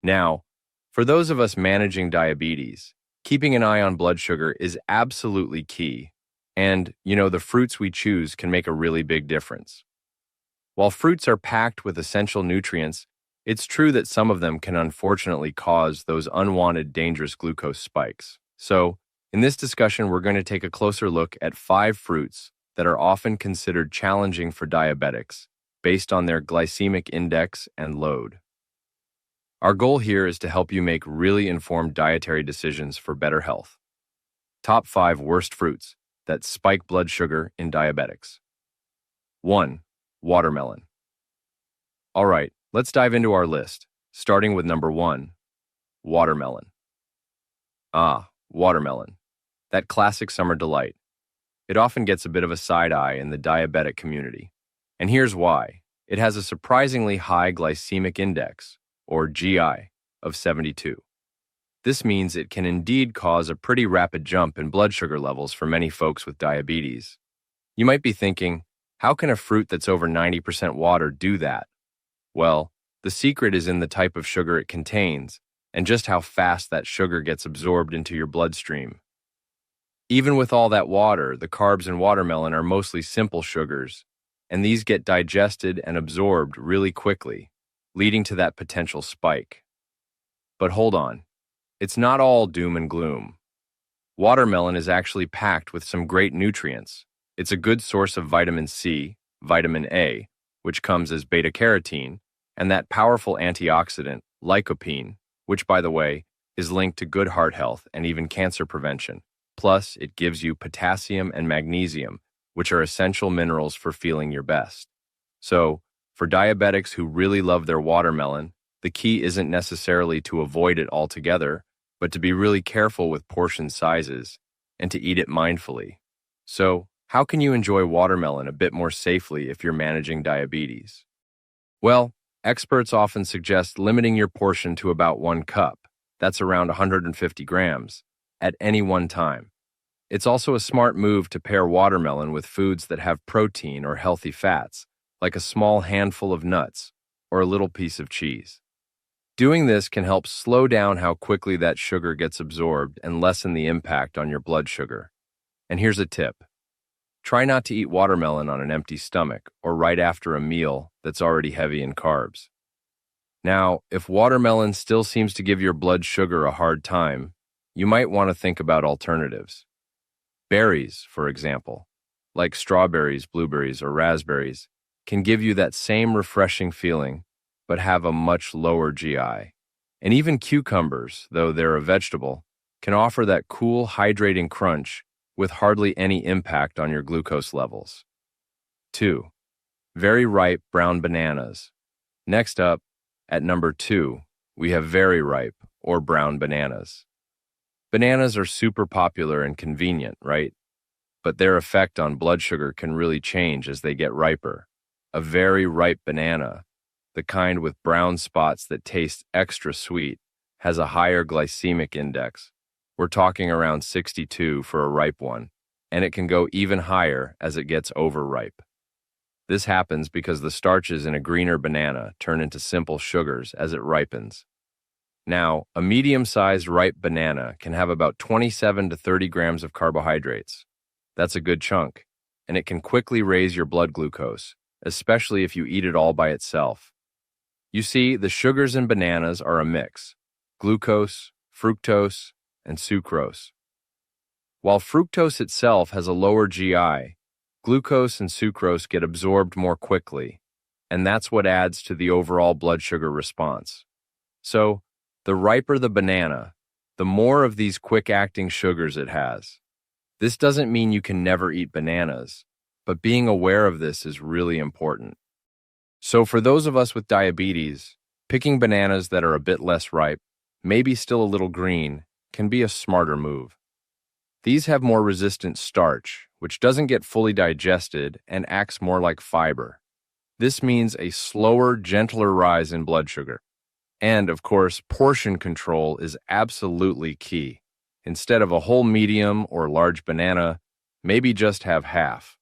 Now, for those of us managing diabetes, keeping an eye on blood sugar is absolutely key. And, the fruits we choose can make a really big difference. While fruits are packed with essential nutrients, it's true that some of them can unfortunately cause those unwanted dangerous glucose spikes. So, in this discussion, we're going to take a closer look at 5 fruits that are often considered challenging for diabetics based on their glycemic index and load. Our goal here is to help you make really informed dietary decisions for better health. Top 5 worst fruits that spike blood sugar in diabetics. 1. Watermelon. All right, let's dive into our list, starting with number 1, watermelon. Watermelon. That classic summer delight. It often gets a bit of a side eye in the diabetic community. And here's why. It has a surprisingly high glycemic index, or GI, of 72. This means it can indeed cause a pretty rapid jump in blood sugar levels for many folks with diabetes. You might be thinking, how can a fruit that's over 90% water do that? Well, the secret is in the type of sugar it contains and just how fast that sugar gets absorbed into your bloodstream. Even with all that water, the carbs in watermelon are mostly simple sugars, and these get digested and absorbed really quickly, leading to that potential spike. But hold on. It's not all doom and gloom. Watermelon is actually packed with some great nutrients. It's a good source of vitamin C, vitamin A, which comes as beta-carotene, and that powerful antioxidant, lycopene, which, by the way, is linked to good heart health and even cancer prevention. Plus, it gives you potassium and magnesium, which are essential minerals for feeling your best. So, for diabetics who really love their watermelon, the key isn't necessarily to avoid it altogether, but to be really careful with portion sizes and to eat it mindfully. So, how can you enjoy watermelon a bit more safely if you're managing diabetes? Well, experts often suggest limiting your portion to about 1 cup, that's around 150 grams, at any one time. It's also a smart move to pair watermelon with foods that have protein or healthy fats, like a small handful of nuts or a little piece of cheese. Doing this can help slow down how quickly that sugar gets absorbed and lessen the impact on your blood sugar. And here's a tip. Try not to eat watermelon on an empty stomach or right after a meal that's already heavy in carbs. Now, if watermelon still seems to give your blood sugar a hard time, you might want to think about alternatives. Berries, for example, like strawberries, blueberries, or raspberries, can give you that same refreshing feeling, but have a much lower GI. And even cucumbers, though they're a vegetable, can offer that cool, hydrating crunch with hardly any impact on your glucose levels. 2. Very ripe brown bananas. Next up, at number 2, we have very ripe or brown bananas. Bananas are super popular and convenient, right? But their effect on blood sugar can really change as they get riper. A very ripe banana, the kind with brown spots that taste extra sweet, has a higher glycemic index. We're talking around 62 for a ripe one, and it can go even higher as it gets overripe. This happens because the starches in a greener banana turn into simple sugars as it ripens. Now, a medium-sized ripe banana can have about 27 to 30 grams of carbohydrates. That's a good chunk, and it can quickly raise your blood glucose, especially if you eat it all by itself. You see, the sugars in bananas are a mix: glucose, fructose, and sucrose. While fructose itself has a lower GI, glucose and sucrose get absorbed more quickly, and that's what adds to the overall blood sugar response. So, the riper the banana, the more of these quick-acting sugars it has. This doesn't mean you can never eat bananas, but being aware of this is really important. So for those of us with diabetes, picking bananas that are a bit less ripe, maybe still a little green, can be a smarter move. These have more resistant starch, which doesn't get fully digested and acts more like fiber. This means a slower, gentler rise in blood sugar. And, of course, portion control is absolutely key. Instead of a whole medium or large banana, maybe just have half.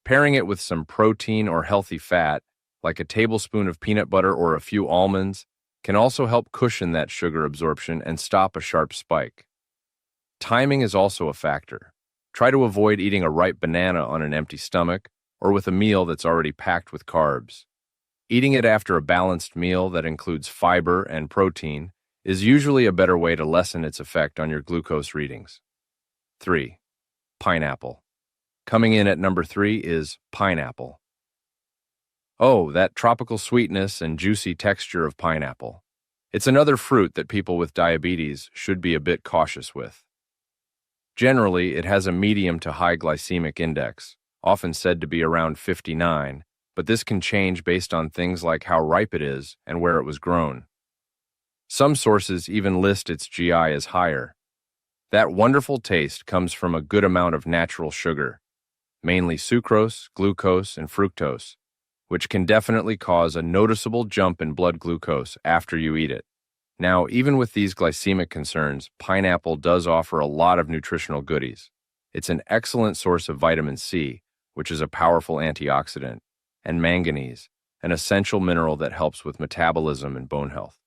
Pairing it with some protein or healthy fat, like a tablespoon of peanut butter or a few almonds, can also help cushion that sugar absorption and stop a sharp spike. Timing is also a factor. Try to avoid eating a ripe banana on an empty stomach or with a meal that's already packed with carbs. Eating it after a balanced meal that includes fiber and protein is usually a better way to lessen its effect on your glucose readings. 3. Pineapple. Coming in at number 3 is pineapple. Oh, that tropical sweetness and juicy texture of pineapple. It's another fruit that people with diabetes should be a bit cautious with. Generally, it has a medium to high glycemic index, often said to be around 59, but this can change based on things like how ripe it is and where it was grown. Some sources even list its GI as higher. That wonderful taste comes from a good amount of natural sugar, mainly sucrose, glucose, and fructose, which can definitely cause a noticeable jump in blood glucose after you eat it. Now, even with these glycemic concerns, pineapple does offer a lot of nutritional goodies. It's an excellent source of vitamin C, which is a powerful antioxidant, and manganese, an essential mineral that helps with metabolism and bone health.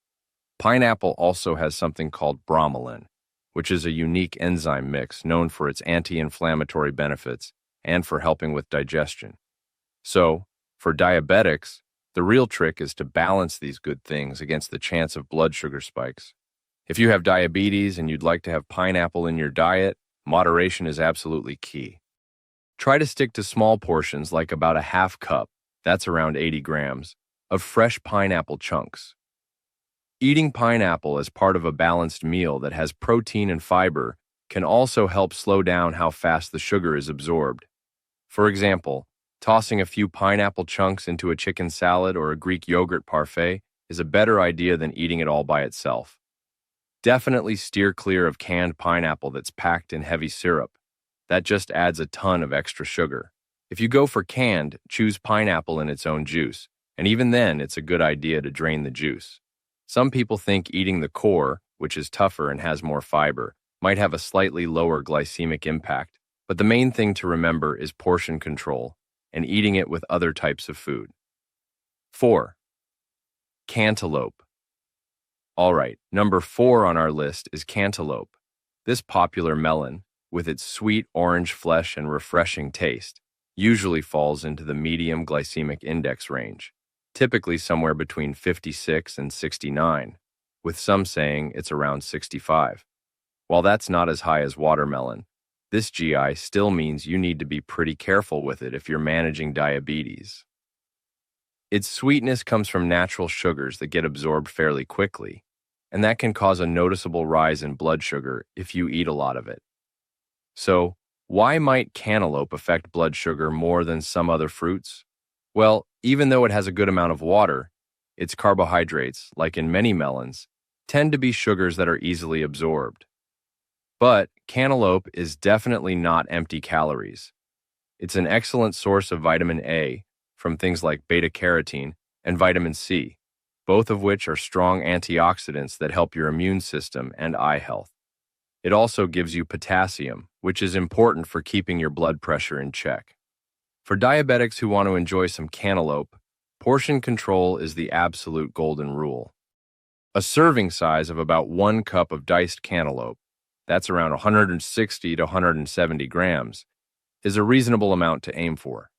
Pineapple also has something called bromelain, which is a unique enzyme mix known for its anti-inflammatory benefits and for helping with digestion. So, for diabetics, the real trick is to balance these good things against the chance of blood sugar spikes. If you have diabetes and you'd like to have pineapple in your diet, moderation is absolutely key. Try to stick to small portions like about a half cup, that's around 80 grams, of fresh pineapple chunks. Eating pineapple as part of a balanced meal that has protein and fiber can also help slow down how fast the sugar is absorbed. For example, tossing a few pineapple chunks into a chicken salad or a Greek yogurt parfait is a better idea than eating it all by itself. Definitely steer clear of canned pineapple that's packed in heavy syrup. That just adds a ton of extra sugar. If you go for canned, choose pineapple in its own juice, and even then it's a good idea to drain the juice. Some people think eating the core, which is tougher and has more fiber, might have a slightly lower glycemic impact, but the main thing to remember is portion control and eating it with other types of food. 4. Cantaloupe. All right, number 4 on our list is cantaloupe. This popular melon, with its sweet orange flesh and refreshing taste, usually falls into the medium glycemic index range, typically somewhere between 56 and 69, with some saying it's around 65. While that's not as high as watermelon, this GI still means you need to be pretty careful with it if you're managing diabetes. Its sweetness comes from natural sugars that get absorbed fairly quickly, and that can cause a noticeable rise in blood sugar if you eat a lot of it. So, why might cantaloupe affect blood sugar more than some other fruits? Well, even though it has a good amount of water, its carbohydrates, like in many melons, tend to be sugars that are easily absorbed. But cantaloupe is definitely not empty calories. It's an excellent source of vitamin A from things like beta-carotene and vitamin C, both of which are strong antioxidants that help your immune system and eye health. It also gives you potassium, which is important for keeping your blood pressure in check. For diabetics who want to enjoy some cantaloupe, portion control is the absolute golden rule. A serving size of about 1 cup of diced cantaloupe, that's around 160 to 170 grams, is a reasonable amount to aim for.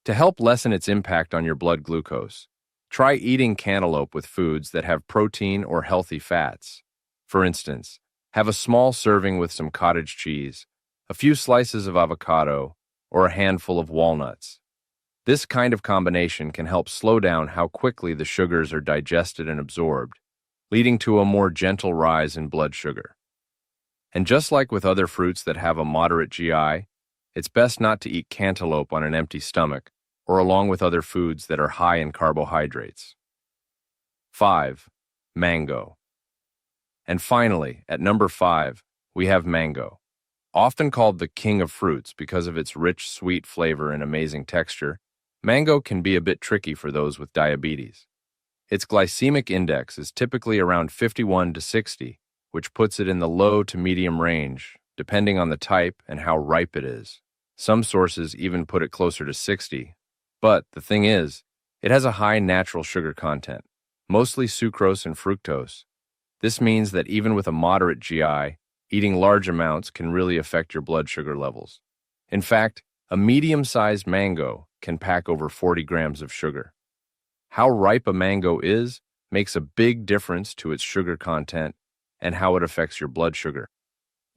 To help lessen its impact on your blood glucose, try eating cantaloupe with foods that have protein or healthy fats. For instance, have a small serving with some cottage cheese, a few slices of avocado, or a handful of walnuts. This kind of combination can help slow down how quickly the sugars are digested and absorbed, leading to a more gentle rise in blood sugar. And just like with other fruits that have a moderate GI, it's best not to eat cantaloupe on an empty stomach or along with other foods that are high in carbohydrates. 5. Mango. And finally, at number 5, we have mango. Often called the king of fruits because of its rich, sweet flavor and amazing texture, mango can be a bit tricky for those with diabetes. Its glycemic index is typically around 51 to 60, which puts it in the low to medium range, depending on the type and how ripe it is. Some sources even put it closer to 60. But the thing is, it has a high natural sugar content. mostly sucrose and fructose. This means that even with a moderate GI, eating large amounts can really affect your blood sugar levels. In fact, a medium-sized mango can pack over 40 grams of sugar. How ripe a mango is makes a big difference to its sugar content and how it affects your blood sugar.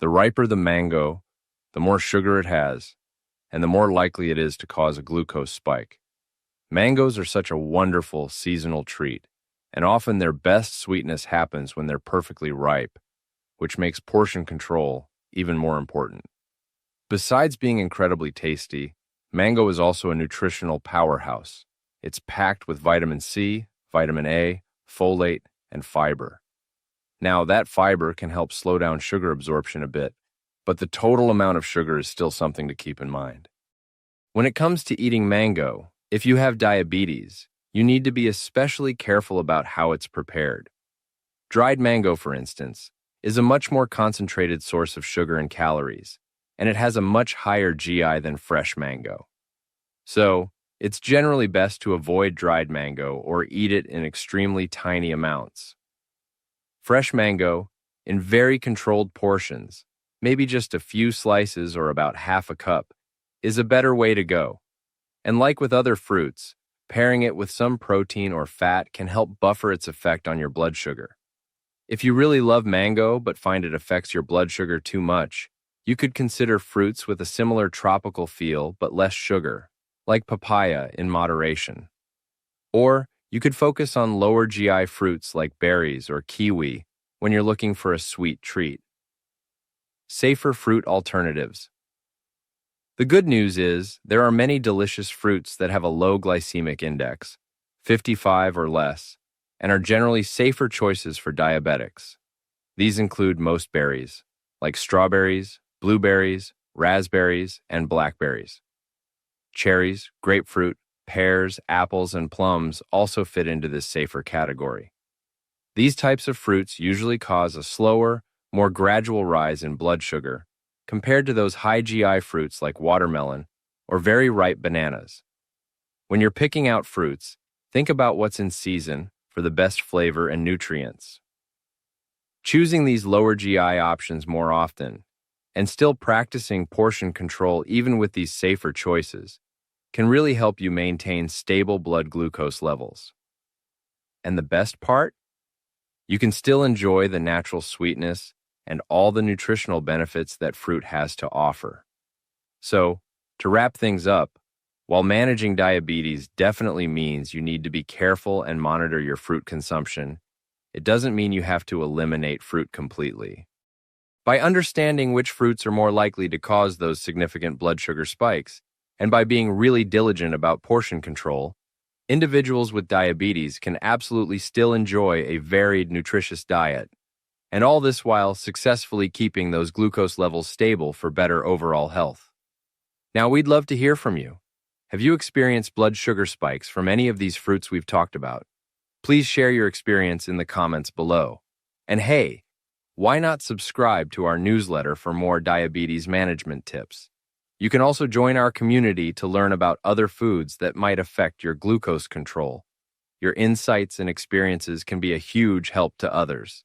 The riper the mango, the more sugar it has, and the more likely it is to cause a glucose spike. Mangoes are such a wonderful seasonal treat, and often their best sweetness happens when they're perfectly ripe, which makes portion control even more important. Besides being incredibly tasty, mango is also a nutritional powerhouse. It's packed with vitamin C, vitamin A, folate, and fiber. Now, that fiber can help slow down sugar absorption a bit, but the total amount of sugar is still something to keep in mind. When it comes to eating mango, if you have diabetes, you need to be especially careful about how it's prepared. Dried mango, for instance, is a much more concentrated source of sugar and calories, and it has a much higher GI than fresh mango. So, it's generally best to avoid dried mango or eat it in extremely tiny amounts. Fresh mango, in very controlled portions, maybe just a few slices or about half a cup, is a better way to go. And like with other fruits, pairing it with some protein or fat can help buffer its effect on your blood sugar. If you really love mango but find it affects your blood sugar too much, you could consider fruits with a similar tropical feel but less sugar, like papaya in moderation. Or you could focus on lower GI fruits like berries or kiwi when you're looking for a sweet treat. Safer fruit alternatives. The good news is there are many delicious fruits that have a low glycemic index, 55 or less, and are generally safer choices for diabetics. These include most berries, like strawberries, blueberries, raspberries, and blackberries. Cherries, grapefruit, pears, apples, and plums also fit into this safer category. These types of fruits usually cause a slower, more gradual rise in blood sugar compared to those high GI fruits like watermelon or very ripe bananas. When you're picking out fruits, think about what's in season for the best flavor and nutrients. Choosing these lower GI options more often and still practicing portion control even with these safer choices can really help you maintain stable blood glucose levels. And the best part? You can still enjoy the natural sweetness and all the nutritional benefits that fruit has to offer. So, to wrap things up, while managing diabetes definitely means you need to be careful and monitor your fruit consumption, it doesn't mean you have to eliminate fruit completely. By understanding which fruits are more likely to cause those significant blood sugar spikes, and by being really diligent about portion control, individuals with diabetes can absolutely still enjoy a varied, nutritious diet, and all this while successfully keeping those glucose levels stable for better overall health. Now, we'd love to hear from you. Have you experienced blood sugar spikes from any of these fruits we've talked about? Please share your experience in the comments below. And hey, why not subscribe to our newsletter for more diabetes management tips? You can also join our community to learn about other foods that might affect your glucose control. Your insights and experiences can be a huge help to others.